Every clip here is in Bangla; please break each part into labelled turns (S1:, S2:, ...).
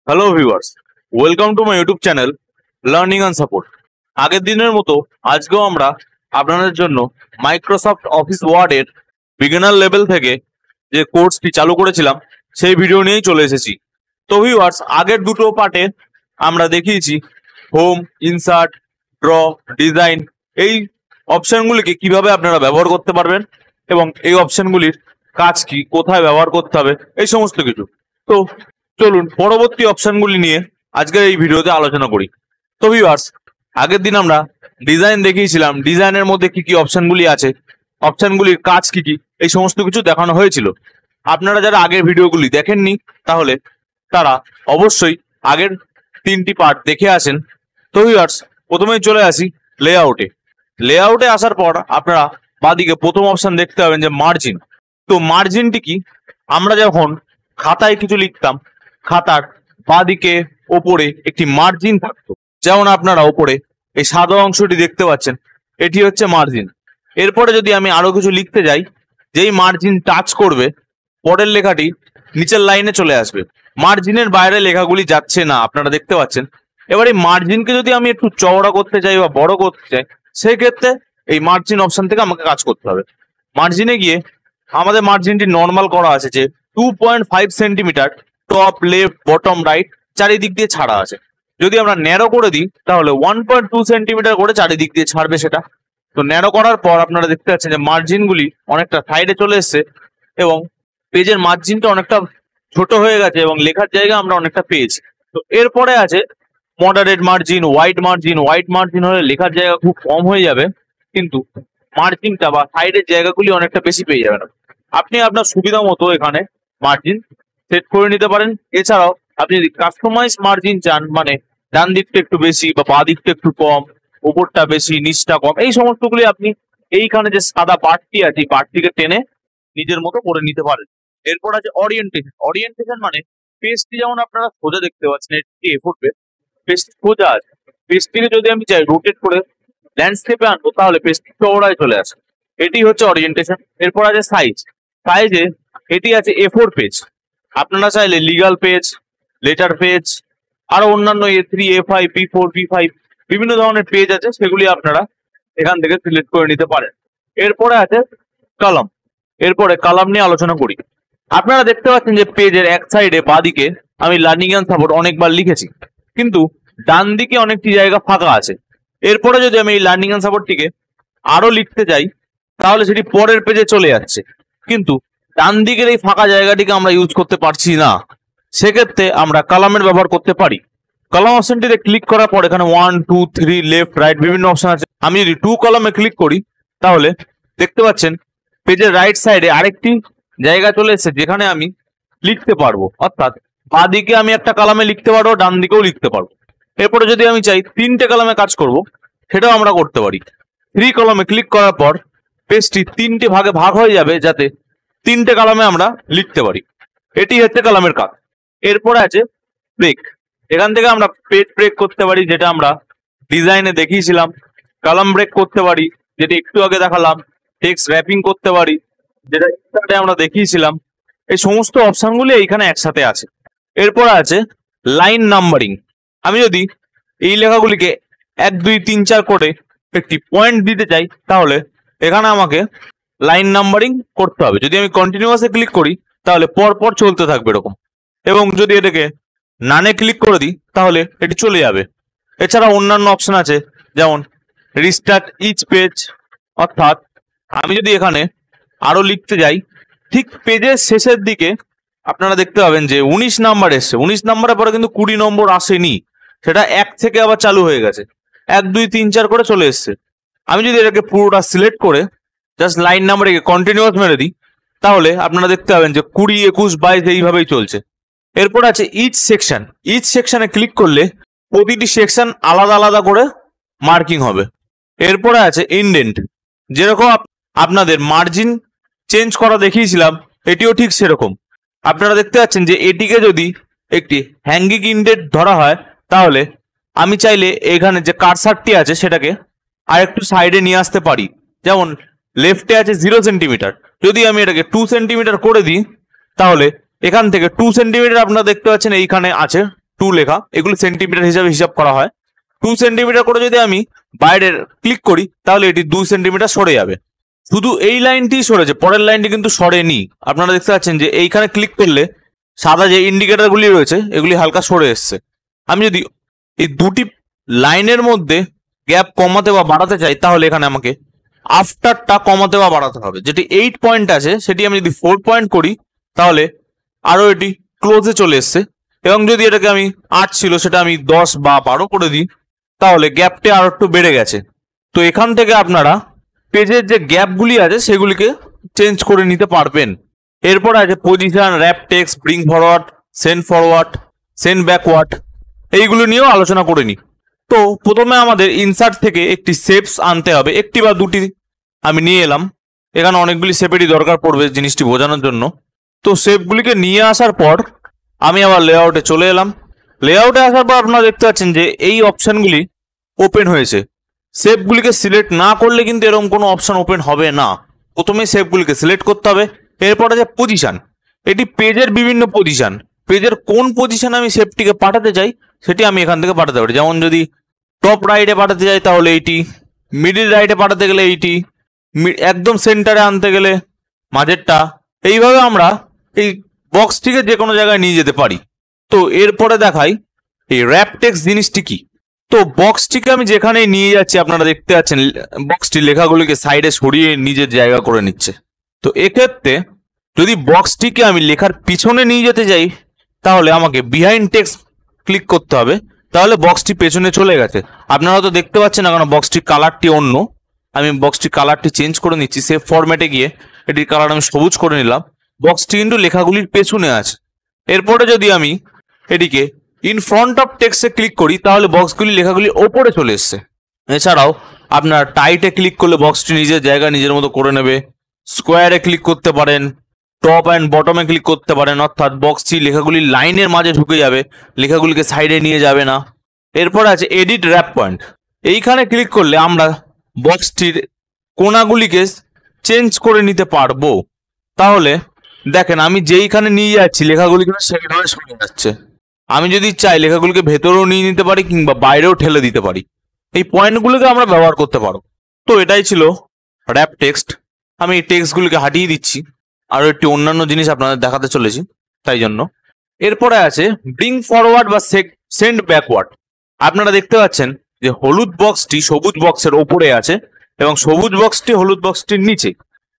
S1: Hello viewers, welcome to my YouTube channel learning and support. আগের দিনের মতো আজকেও আমরা আপনাদের জন্য মাইক্রোসফট অফিস ওয়ার্ডের বিগিনার লেভেল থেকে যে কোর্সটি চালু করেছিলাম সেই ভিডিও নিয়েই চলে এসেছি। তো ভিউয়ার্স, আগের দুটো পার্টে আমরা দেখিয়েছি হোম, ইনসার্ট, ড্র, ডিজাইন এই অপশনগুলিকে কিভাবে আপনারা ব্যবহার করতে পারবেন এবং এই অপশনগুলির কাজ কি, কোথায় ব্যবহার করতে হবে, এই সমস্ত কিছু। তো চলুন পরবর্তী অপশনগুলি নিয়ে আজকের এই ভিডিওতে আলোচনা করি। তো ভিউয়ার্স, আগের দিন আমরা ডিজাইন দেখিয়েছিলাম, ডিজাইনের মধ্যে কি কি অপশনগুলি আছে, অপশনগুলির কাজ কি কি, এই সমস্ত কিছু দেখানো হয়েছিল। আপনারা যারা আগের ভিডিওগুলি দেখেননি তাহলে তারা অবশ্যই আগের তিনটি পার্ট দেখে আসেন। তো ভিউয়ার্স, প্রথমেই চলে আসি লেআউটে। লেআউটে আসার পর আপনারা বাঁদিকে প্রথম অপশন দেখতে পাবেন যে মার্জিন। তো মার্জিনটি কি, আমরা যখন খাতায় কিছু লিখতাম, খাতার বাঁদিকে ওপরে একটি মার্জিন থাকতো। যেমন আপনারা ওপরে এই সাদা অংশটি দেখতে পাচ্ছেন, এটি হচ্ছে মার্জিন। এরপরে যদি আমি আরো কিছু লিখতে যাই, যেই মার্জিন টাচ করবে পরের লেখাটি নিচের লাইনে চলে আসবে। মার্জিনের বাইরে লেখাগুলি যাচ্ছে না, আপনারা দেখতে পাচ্ছেন। এবার এই মার্জিনকে যদি আমি একটু চওড়া করতে চাই বা বড় করতে চাই, সেই ক্ষেত্রে এই মার্জিন অপশন থেকে আমাকে কাজ করতে হবে। মার্জিনে গিয়ে আমাদের মার্জিনটি নর্মাল করা আছে যে 2.5 centimetre top, left, bottom, right চারিদিক দিয়ে ছাড়া আছে। যদি আমরা ন্যারো করে দিই তাহলে 1.2 সেন্টিমিটার করে চারিদিক দিয়ে ছাড়বে সেটা। তো ন্যারো করার পর আপনারা দেখতে পাচ্ছেন যে মার্জিনগুলি অনেকটা সাইডে চলে এসছে এবং পেজের মার্জিনটা অনেকটা ছোট হয়ে গেছে এবং লেখার জায়গা আমরা অনেকটা পেয়েছি। তো এরপরে আছে moderate margin, white margin. White margin হলে লেখার জায়গা খুব কম হয়ে যাবে, কিন্তু মার্জিনটা বা সাইডের জায়গাগুলি অনেকটা বেশি পেয়ে যাবেন। আপনি আপনার সুবিধা মতো এখানে মার্জিন সেট করে নিতে পারেন। এছাড়াও আপনি যদি কাস্টমাইজ মার্জিন চান, মানে ডান দিকটা একটু বেশি বা বাঁ দিকটা একটু কম, উপরটা বেশি নিচটা কম, এই সমস্তগুলি আপনি এইখানে যে সাদা পার্টটি আছে এই পার্টটিকে টেনে নিজের মতো করে নিতে পারেন। এরপর আছে অরিয়েন্টেশন। অরিয়েন্টেশন মানে পেজটি যেমন আপনারা সোজা দেখতে পাচ্ছেন, এটি এ4 পেজ, পেজটি সোজা আছে। পেজটিকে যদি আমি চাই রোটেট করে ল্যান্ডস্কেপে আনবো তাহলে পেজটি চওড়ায় চলে আসে, এটি হচ্ছে অরিয়েন্টেশন। এরপর আছে সাইজ। সাইজে এটি আছে A4 পেজ। আপনারা চাইলে লিগাল পেজ, লেটার পেজ, আরো অন্যান্য A3, A5, B4, B5 বিভিন্ন ধরনের পেজ আছে, সেগুলি আপনারা এখান থেকে সিলেক্ট করে নিতে পারেন। এরপরে আছে কলাম। এরপরে কলাম নিয়ে আলোচনা করি। আপনারা দেখতে পাচ্ছেন যে পেজের এক সাইডে বাঁদিকে আমি লার্নিং অ্যান্ড সাপোর্ট অনেকবার লিখেছি, কিন্তু ডান দিকে অনেকটি জায়গা ফাঁকা আছে। এরপরে যদি আমি এই লার্নিং অ্যান্ড সাপোর্টটিকে আরো লিখতে যাই তাহলে সেটি পরের পেজে চলে যাচ্ছে, কিন্তু ডান দিকের এই ফাঁকা জায়গাটিকে আমরা ইউজ করতে পারছি না। সেক্ষেত্রে আমরা কলামের ব্যবহার করতে পারি। কলাম অপশনটিতে ক্লিক করার পর এখানে 1, 2, 3, লেফট, রাইট বিভিন্ন অপশন আছে। আমি যদি 2 কলামে ক্লিক করি তাহলে দেখতে পাচ্ছেন পেজের রাইট সাইডে আরেকটি জায়গা চলে এসেছে যেখানে আমি লিখতে পারবো। অর্থাৎ বাঁ দিকে আমি একটা কলামে লিখতে পারবো, ডান দিকেও লিখতে পারবো। এরপরে যদি আমি চাই 3টে কলামে কাজ করব, সেটাও আমরা করতে পারি। 3 কলামে ক্লিক করার পর পেজটি 3টে ভাগে ভাগ হয়ে যাবে, যাতে 3টে কলামে আমরা লিখতে পারি। এটি হচ্ছে কলামের কাজ। এরপরে আছে ব্রেক। এখান থেকে আমরা পেজ ব্রেক করতে পারি, যেটা আমরা ডিজাইনে দেখিয়েছিলাম। কলাম ব্রেক করতে পারি, যেটা একটু আগে দেখালাম। টেক্সট র্যাপিং করতে পারি, যেটা একটু আমরা দেখিয়েছিলাম। এই সমস্ত অপশনগুলি এইখানে একসাথে আছে। এরপর আছে লাইন নাম্বারিং। আমি যদি এই লেখাগুলিকে 1, 2, 3, 4 করে একটি পয়েন্ট দিতে চাই তাহলে এখানে আমাকে লাইন নাম্বারিং করতে হবে। যদি আমি কন্টিনিউয়াসে ক্লিক করি তাহলে পরপর চলতে থাকবে এরকম, এবং যদি এটাকে নানে ক্লিক করে দিই তাহলে এটি চলে যাবে। এছাড়া অন্যান্য অপশন আছে, যেমন রিস্টার্ট ইচ পেজ। অর্থাৎ আমি যদি এখানে আরো লিখতে যাই, ঠিক পেজের শেষের দিকে আপনারা দেখতে পাবেন যে 19 নাম্বার এসছে। 19 নাম্বারের পরে কিন্তু 20 নম্বর আসেনি, সেটা 1 থেকে আবার চালু হয়ে গেছে। 1, 2, 3, 4 করে চলে এসছে। আমি যদি এটাকে পুরোটা সিলেক্ট করে জাস্ট লাইন নাম্বারে কন্টিনিউয়াস মেরে দিই তাহলে আপনারা দেখতে পাবেন যে 20, 21, 22 এইভাবেই চলছে। এরপর আছে ইচ সেকশন। ইচ সেকশনে ক্লিক করলে প্রতিটি সেকশন আলাদা আলাদা করে মার্কিং হবে। এরপরে আছে ইনডেন্ট। যেরকম আপনাদের মার্জিন চেঞ্জ করা দেখিয়েছিলাম, এটিও ঠিক সেরকম। আপনারা দেখতে পাচ্ছেন যে এটিকে যদি একটি হ্যাঙ্গিং ইনডেন্ট ধরা হয় তাহলে আমি চাইলে এখানে যে কারসারটি আছে সেটাকে আরেকটু সাইডে নিয়ে আসতে পারি। যেমন লেফটে আছে 0 সেন্টিমিটার, যদি আমি এটাকে 2 সেন্টিমিটার করে দিই তাহলে এখান থেকে 2 সেন্টিমিটার আপনারা দেখতে পাচ্ছেন এইখানে আছে 2 লেখা, এগুলো সেন্টিমিটার হিসাবে হিসাব করা হয়। 2 সেন্টিমিটার করে যদি আমি বাইরের ক্লিক করি তাহলে এটি 2 সেন্টিমিটার সরে যাবে। শুধু এই লাইনটি সরেছে, পরের লাইনটি কিন্তু সরেনি। আপনারা দেখতে পাচ্ছেন যে এইখানে ক্লিক করলে সাদা যে ইন্ডিকেটরগুলি রয়েছে এগুলি হালকা সরে এসছে। আমি যদি এই দুটি লাইনের মধ্যে গ্যাপ কমাতে বা বাড়াতে চাই তাহলে এখানে আমাকে আফটারটা কমাতে বা বাড়াতে হবে। যেটি 8 পয়েন্ট আছে সেটি আমি যদি 4 পয়েন্ট করি তাহলে আরো এটি ক্লোজে চলে এসছে, এবং যদি এটাকে আমি 8 ছিল সেটা আমি 10 বা 12 করে দিই তাহলে গ্যাপটা আরো একটু বেড়ে গেছে। তো এখান থেকে আপনারা পেজের যে গ্যাপগুলি আছে সেগুলিকে চেঞ্জ করে নিতে পারবেন। এরপর আছে position, rap text, bring forward, send backward, এইগুলো নিয়েও আলোচনা করে নিই। তো প্রথমে আমাদের ইনসার্ট থেকে একটি শেপস আনতে হবে, একটি বা দুটি আমি নিয়ে এলাম। এখানে অনেকগুলি শেপেরই দরকার পড়বে জিনিসটি বোঝানোর জন্য। তো শেপগুলিকে নিয়ে আসার পর আমি আবার লেআউটে চলে এলাম। লেআউটে আসার পর আপনারা দেখতে পাচ্ছেন যে এই অপশনগুলি ওপেন হয়েছে। শেপগুলিকে সিলেক্ট না করলে কিন্তু এরকম কোনো অপশন ওপেন হবে না। প্রথমে শেপগুলিকে সিলেক্ট করতে হবে। এরপর আছে পজিশন, এটি পেজের বিভিন্ন পজিশন, পেজের কোন পজিশনে আমি শেপটিকে পাঠাতে চাই সেটি আমি এখান থেকে পাঠাতে পারি। যেমন যদি টপ রাইটে পাঠাতে চাই তাহলে এইটি, মিডিল রাইটে পাঠাতে গেলে এইটি, একদম সেন্টারে আনতে গেলে মাঝেরটা। এইভাবে আমরা এই বক্সটিকে যে কোনো জায়গায় নিয়ে যেতে পারি। তো এরপরে দেখাই এই র্যাপ টেক্সট জিনিসটি কি। তো বক্সটিকে আমি যেখানেই নিয়ে যাচ্ছি আপনারা দেখতে পাচ্ছেন বক্সটি লেখাগুলিকে সাইডে সরিয়ে নিজের জায়গা করে নিচ্ছে। তো এক্ষেত্রে যদি বক্সটিকে আমি লেখার পিছনে নিয়ে যেতে যাই তাহলে আমাকে বিহাইন্ড টেক্সট ক্লিক করতে হবে, তাহলে বক্সটি পেছনে চলে গেছে। আপনারা তো দেখতে পাচ্ছেন না, কারণ বক্সটির কালারটি অন্য। আমি বক্সটির কালারটি চেঞ্জ করে নিচ্ছি, সেভ ফরম্যাটে গিয়ে এটির কালার আমি সবুজ করে নিলাম। বক্সটি কিন্তু লেখাগুলির পেছনে আছে। এরপরে যদি আমি এটিকে ইন ফ্রন্ট অফ টেক্সটে ক্লিক করি তাহলে বক্সগুলি লেখাগুলি ওপরে চলে এসছে। এছাড়াও আপনার টাইটে ক্লিক করলে বক্সটি নিজের জায়গা নিজের মতো করে নেবে। স্কোয়ারে ক্লিক করতে পারেন, টপ অ্যান্ড বটমে ক্লিক করতে পারেন, অর্থাৎ বক্সটি লেখাগুলি লাইনের মাঝে ঢুকে যাবে, লেখাগুলিকে সাইডে নিয়ে যাবে না। এরপর আছে এডিট র্যাপ পয়েন্ট, এইখানে ক্লিক করলে আমরা বক্সটির কোণাগুলিকে চেঞ্জ করে নিতে পারবো। তাহলে দেখেন আমি যেইখানে নিয়ে যাচ্ছি লেখাগুলিকে সেইভাবে সরে যাচ্ছে। আমি যদি চাই লেখাগুলিকে ভেতরেও নিয়ে নিতে পারি কিংবা বাইরেও ঠেলে দিতে পারি। এই পয়েন্টগুলোকে আমরা ব্যবহার করতে পারবো। তো এটাই ছিল র্যাপ টেক্সট। আমি এই টেক্সটগুলিকে হাঁটিয়ে দিচ্ছি, আরও একটি অন্যান্য জিনিস আপনাদের দেখাতে চলেছি তাই জন্য। এরপরে আছে ব্রিং ফরওয়ার্ড বা সেন্ড ব্যাকওয়ার্ড। আপনারা দেখতে পাচ্ছেন যে হলুদ বক্সটি সবুজ বক্সের ওপরে আছে এবং সবুজ বক্সটি হলুদ বক্সটির নিচে।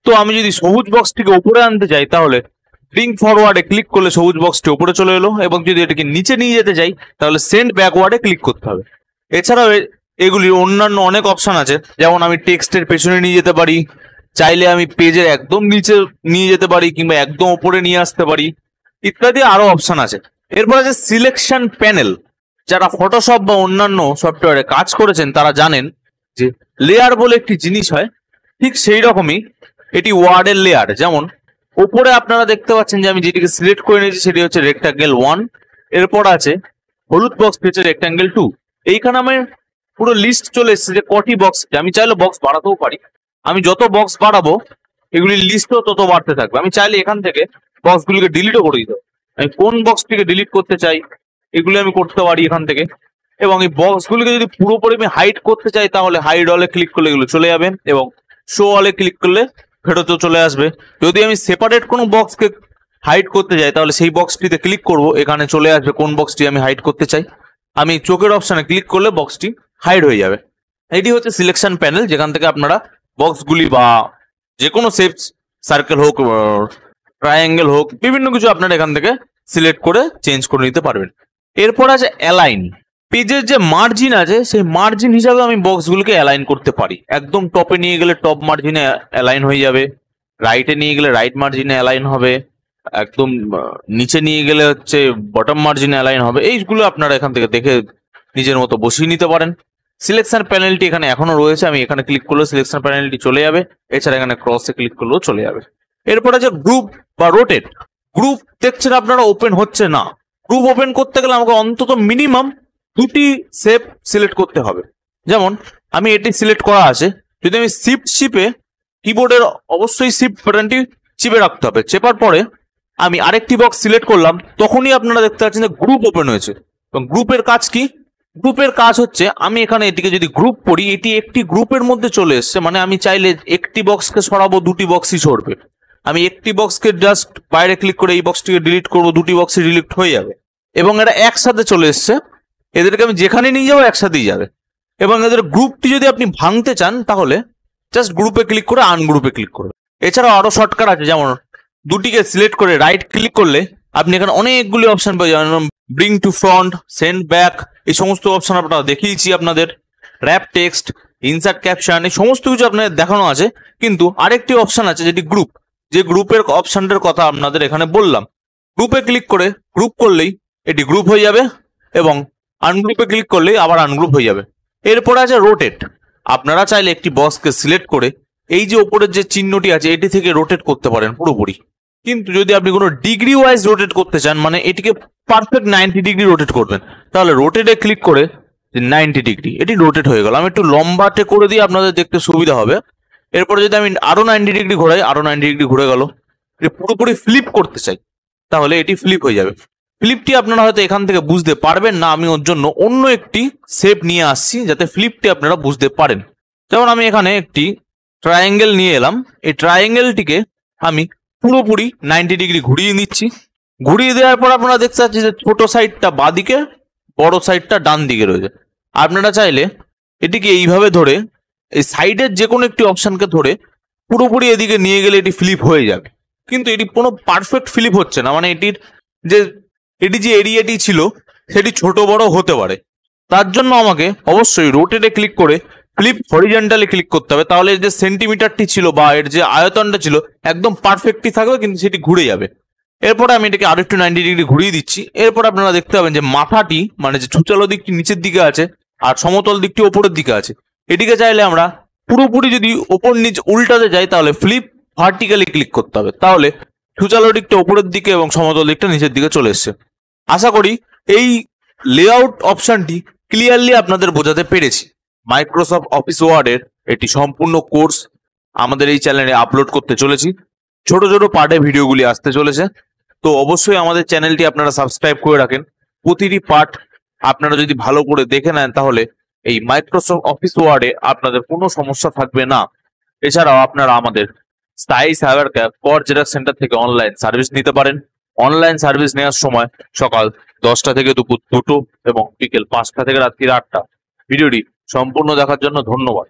S1: তো আমি যদি সবুজ বক্সটিকে উপরে আনতে চাই তাহলে ব্রিং ফরওয়ার্ডে ক্লিক করলে সবুজ বক্সটি উপরে চলে এলো, এবং যদি এটাকে নিচে নিয়ে যেতে চাই তাহলে সেন্ড ব্যাকওয়ার্ডে ক্লিক করতে হবে। এছাড়াও এগুলির অন্যান্য অনেক অপশন আছে, যেমন আমি টেক্সটের পেছনে নিয়ে যেতে পারি, চাইলে আমি পেজের একদম নিচে নিয়ে যেতে পারি কিংবা একদম উপরে নিয়ে আসতে পারি, ইত্যাদি আরো অপশন আছে। এরপর আছে সিলেকশন প্যানেল। যারা ফটোশপ বা অন্যান্য সফটওয়্যারে কাজ করেছেন তারা জানেন যে লেয়ার বলে একটি জিনিস হয়, ঠিক সেই রকমই এটি ওয়ার্ডের লেয়ার। যেমন উপরে আপনারা দেখতে পাচ্ছেন যে আমি যেটিকে সিলেক্ট করে নিয়েছি সেটি হচ্ছে রেক্টাঙ্গেল 1। এরপর আছে হলুদ বক্স হচ্ছে রেক্টাঙ্গেল 2। এইখানে আমার পুরো লিস্ট চলে এসেছে যে কটি বক্স। আমি চাইলে বক্স বাড়াতেও পারি, আমি যত বক্স বাড়াবো এগুলির লিস্টও তত বাড়তে থাকবে। আমি চাইলে এখান থেকে বক্সগুলিকে ডিলিটও করে দিতে, আমি কোন বক্সটিকে ডিলিট করতে চাই এগুলি আমি করতে পারি এখান থেকে। এবং এই বক্সগুলিকে যদি পুরোপুরি আমি হাইড করতে চাই তাহলে হাইড অলে ক্লিক করলে এগুলো চলে যাবে, এবং শো অলে ক্লিক করলে ফেরতও চলে আসবে। যদি আমি সেপারেট কোনো বক্সকে হাইড করতে চাই তাহলে সেই বক্সটিতে ক্লিক করব, এখানে চলে আসবে কোন বক্সটি আমি হাইড করতে চাই। আমি চোখের অপশানে ক্লিক করলে বক্সটি হাইড হয়ে যাবে। এটি হচ্ছে সিলেকশন প্যানেল, যেখান থেকে আপনারা বক্সগুলি বা যে কোনো শেপ, সার্কেল হোক, ট্রায়াঙ্গেল হোক, বিভিন্ন কিছু আপনারা এখান থেকে সিলেক্ট করে চেঞ্জ করে নিতে পারবেন। এরপর আছে অ্যালাইন। পেজের যে মার্জিন আছে সেই মার্জিন হিসাবে আমি বক্সগুলোকে অ্যালাইন করতে পারি। একদম টপে নিয়ে গেলে টপ মার্জিনে অ্যালাইন হয়ে যাবে, রাইটে নিয়ে গেলে রাইট মার্জিনে অ্যালাইন হবে, একদম নিচে নিয়ে গেলে হচ্ছে বটম মার্জিনে অ্যালাইন হবে। এইগুলো আপনারা এখান থেকে দেখে নিজের মতো বসিয়ে নিতে পারেন। সিলেকশন প্যানেলটি এখানে এখনো রয়েছে, আমি এখানে ক্লিক করলে সিলেকশন প্যানেলটি চলে যাবে। এছাড়া এখানে ক্রসে ক্লিক করলেও চলে যাবে। এরপর আছে গ্রুপ বা রোটেট। গ্রুপ দেখছেন আপনারা ওপেন হচ্ছে না। গ্রুপ ওপেন করতে গেলে আমাকে অন্তত মিনিমাম দুটি শেপ সিলেক্ট করতে হবে। যেমন আমি এটি সিলেক্ট করা আছে, যদি আমি শিফট চিপে কিবোর্ডের অবশ্যই শিফট বাটনটি চিপে রাখতে হবে। চেপার পরে আমি আরেকটি বক্স সিলেক্ট করলাম, তখনই আপনারা দেখতে পাচ্ছেন যে গ্রুপ ওপেন হয়েছে। এবং গ্রুপের কাজ কি? গ্রুপের কাজ হচ্ছে আমি এখানে এটিকে যদি গ্রুপ করি, এটি একটি গ্রুপের মধ্যে চলে এসছে, মানে আমি চাইলে একটি বক্সকে সরাবো, দুটি বক্সই সরবে। আমি একটি বক্সকে জাস্ট বাইরে ক্লিক করে এই বক্সটিকে ডিলিট করবো, দুটি বক্সই ডিলিট হয়ে যাবে। এবং এরা একসাথে চলে এসছে, এদেরকে আমি যেখানে নিয়ে যাবো একসাথেই যাবে। এবং এদের গ্রুপটি যদি আপনি ভাঙতে চান তাহলে জাস্ট গ্রুপে ক্লিক করে আনগ্রুপে ক্লিক করবেন। এছাড়াও আরো শর্টকাট আছে, যেমন দুটিকে সিলেক্ট করে রাইট ক্লিক করলে আপনি এখানে অনেকগুলি অপশন পেয়ে যাবেন। Bring to front, send back, এই সমস্ত অপশন আপনারা দেখিয়েছি আপনাদের। র্যাপ টেক্সট, ইনসার্ট ক্যাপশন, এই সমস্ত কিছু আপনাদের দেখানো আছে। কিন্তু আরেকটি অপশন আছে যেটি গ্রুপ, যে গ্রুপের অপশনটার কথা আপনাদের এখানে বললাম। গ্রুপে ক্লিক করে গ্রুপ করলেই এটি গ্রুপ হয়ে যাবে এবং আনগ্রুপে ক্লিক করলেই আবার আনগ্রুপ হয়ে যাবে। এরপরে আছে রোটেট। আপনারা চাইলে একটি বক্সকে সিলেক্ট করে এই যে ওপরের যে চিহ্নটি আছে এটি থেকে রোটেট করতে পারেন পুরোপুরি। কিন্তু যদি আপনি কোনো ডিগ্রি ওয়াইজ রোটেট করতে চান, মানে এটিকে পারফেক্ট 90 ডিগ্রি রোটেট করবেন, তাহলে রোটেটে ক্লিক করে 90 ডিগ্রি এটি রোটেট হয়ে গেল। আমি একটু লম্বাটে করে দিয়ে আপনাদের দেখতে সুবিধা হবে। এরপরে যদি আমি আরো 90 ডিগ্রি ঘোরাই, আরো 90 ডিগ্রি ঘুরে গেল। এটি পুরোপুরি ফ্লিপ করতে চাই তাহলে এটি ফ্লিপ হয়ে যাবে। ফ্লিপটি আপনারা হয়তো এখান থেকে বুঝতে পারবেন না, আমি ওর জন্য অন্য একটি শেপ নিয়ে আসছি যাতে ফ্লিপটি আপনারা বুঝতে পারেন। যেমন আমি এখানে একটি ট্রায়াঙ্গেল নিয়ে এলাম, এই ট্রায়াঙ্গেলটিকে আমি পুরোপুরি 90 ডিগ্রি ঘুরিয়ে নিচ্ছি। ঘুরিয়ে দেওয়ার পর আপনারা দেখতে পাচ্ছি যে ছোট সাইডটা বাঁদিকে, বড় সাইডটা ডান দিকে রয়েছে। আপনারা চাইলে এটিকে এইভাবে ধরে এই সাইডের যে কোনো একটি অপশনকে ধরে পুরোপুরি এদিকে নিয়ে গেলে এটি ফ্লিপ হয়ে যাবে। কিন্তু এটি কোনো পারফেক্ট ফ্লিপ হচ্ছে না, মানে এটি যে এরিয়াটি ছিল সেটি ছোট বড় হতে পারে। তার জন্য আমাকে অবশ্যই রোটেটে ক্লিক করে ফ্লিপ হরিজন্টালি ক্লিক করতে হবে, তাহলে এর যে সেন্টিমিটারটি ছিল বা এর যে আয়তনটা ছিল একদম পারফেক্টই থাকবে, কিন্তু সেটি ঘুরে যাবে। এরপরে আমি এটাকে আরেকটু 90 ডিগ্রি ঘুরিয়ে দিচ্ছি। এরপর আপনারা দেখতে পাবেন যে মাথাটি, মানে যে ছুচালো দিকটি নিচের দিকে আছে আর সমতল দিকটি ওপরের দিকে আছে। এটিকে চাইলে আমরা পুরোপুরি যদি ওপর নিচ উল্টাতে যাই তাহলে ফ্লিপ ভার্টিক্যালি ক্লিক করতে হবে, তাহলে ছুচালো দিকটা ওপরের দিকে এবং সমতল দিকটা নিচের দিকে চলে এসছে। আশা করি এই লেআউট অপশনটি ক্লিয়ারলি আপনাদের বোঝাতে পেরেছি। মাইক্রোসফট অফিস ওয়ার্ডের এটি সম্পূর্ণ কোর্স আমাদের এই চ্যানেলে আপলোড করতে চলেছি। ছোট ছোট পার্টে ভিডিওগুলি আসতে চলেছে, তো অবশ্যই আমাদের চ্যানেলটি আপনারা সাবস্ক্রাইব করে রাখেন। প্রতিটি পার্ট আপনারা যদি ভালো করে দেখে নেন তাহলে এই মাইক্রোসফট অফিস ওয়ার্ডে আপনাদের কোনো সমস্যা থাকবে না। এছাড়াও আপনারা আমাদের স্থায়ী cyber cafe for xerox centre থেকে অনলাইন সার্ভিস নিতে পারেন। অনলাইন সার্ভিস নেওয়ার সময় সকাল 10টা থেকে দুপুর 2টো এবং বিকেল 5টা থেকে রাত্রি 8টা। ভিডিওটি সম্পূর্ণ দেখার জন্য ধন্যবাদ।